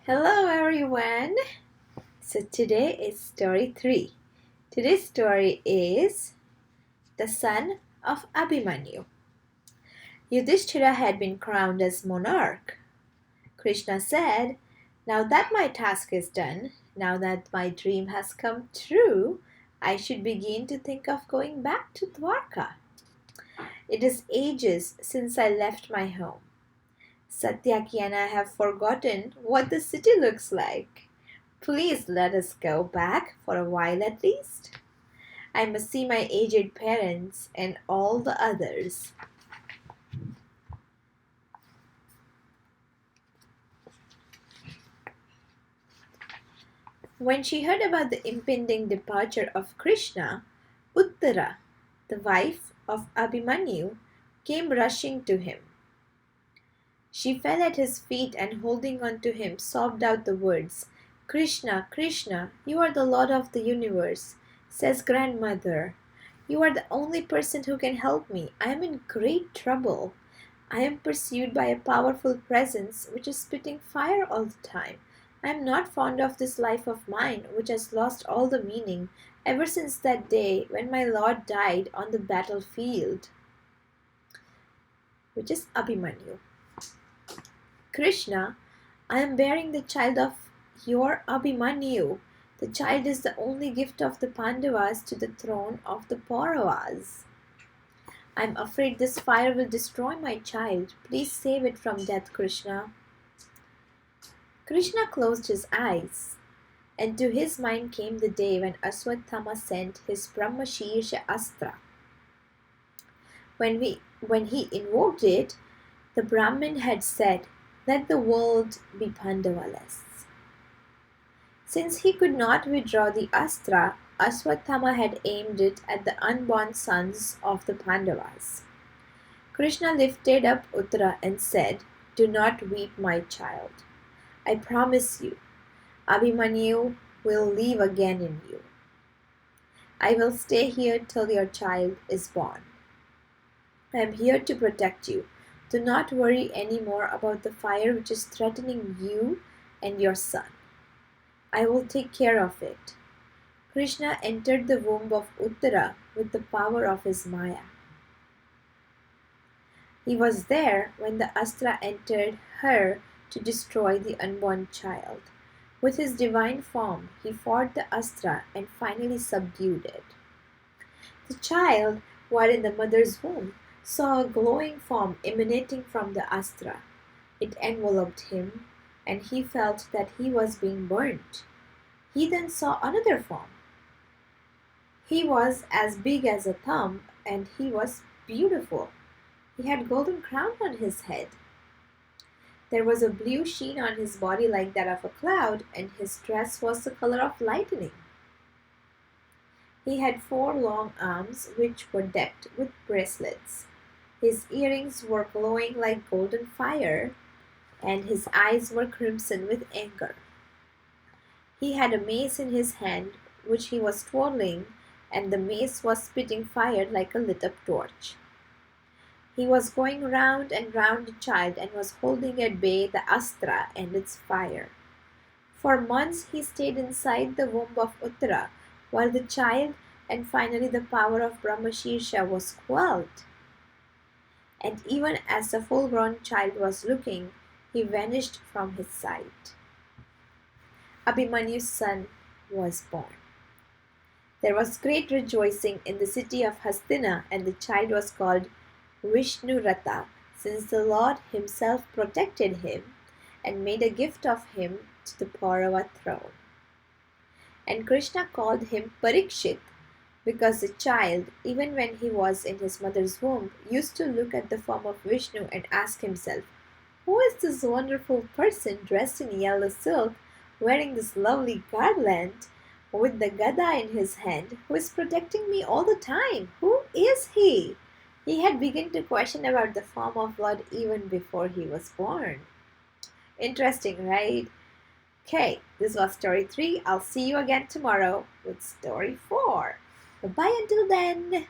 Hello everyone. So today is story 3. Today's story is the son of Abhimanyu. Yudhishthira had been crowned as monarch. Krishna said, "Now that my task is done, now that my dream has come true, I should begin to think of going back to Dwarka. It is ages since I left my home. Satyaki and I have forgotten what the city looks like. Please let us go back for a while at least. I must see my aged parents and all the others." When she heard about the impending departure of Krishna, Uttara, the wife of Abhimanyu, came rushing to him. She fell at his feet and holding on to him sobbed out the words, "Krishna, Krishna, you are the Lord of the universe," says grandmother. "You are the only person who can help me. I am in great trouble. I am pursued by a powerful presence which is spitting fire all the time. I am not fond of this life of mine, which has lost all the meaning ever since that day when my Lord died on the battlefield," which is Abhimanyu. "Krishna, I am bearing the child of your Abhimanyu. The child is the only gift of the Pandavas to the throne of the Pauravas. I am afraid this fire will destroy my child. Please save it from death, Krishna." Krishna closed his eyes, and to his mind came the day when Aswathama sent his Brahmashirsha Astra. When he invoked it, the Brahmin had said, "Let the world be Pandavaless." Since he could not withdraw the Astra, Aswathama had aimed it at the unborn sons of the Pandavas. Krishna lifted up Uttara and said, "Do not weep, my child. I promise you, Abhimanyu will live again in you. I will stay here till your child is born. I am here to protect you. Do not worry any more about the fire which is threatening you and your son. I will take care of it." Krishna entered the womb of Uttara with the power of his Maya. He was there when the Astra entered her to destroy the unborn child. With his divine form, he fought the Astra and finally subdued it. The child, while in the mother's womb, saw a glowing form emanating from the Astra. It enveloped him, and he felt that he was being burnt. He then saw another form. He was as big as a thumb, and he was beautiful. He had golden crown on his head. There was a blue sheen on his body like that of a cloud, and his dress was the color of lightning. He had 4 long arms which were decked with bracelets. His earrings were glowing like golden fire, and his eyes were crimson with anger. He had a mace in his hand which he was twirling, and the mace was spitting fire like a lit up torch. He was going round and round the child and was holding at bay the Astra and its fire. For months he stayed inside the womb of Uttara while the child and finally the power of Brahmashirsha was quelled. And even as the full grown child was looking, he vanished from his sight. Abhimanyu's son was born. There was great rejoicing in the city of Hastina, and the child was called Vishnurata, since the Lord himself protected him and made a gift of him to the Paurava throne. And Krishna called him Parikshit, because the child, even when he was in his mother's womb, used to look at the form of Vishnu and ask himself, "Who is this wonderful person dressed in yellow silk, wearing this lovely garland, with the gada in his hand, who is protecting me all the time? Who is he?" He had begun to question about the form of Lord even before he was born. Interesting, right? Okay, this was story 3. I'll see you again tomorrow with story 4. Bye until then.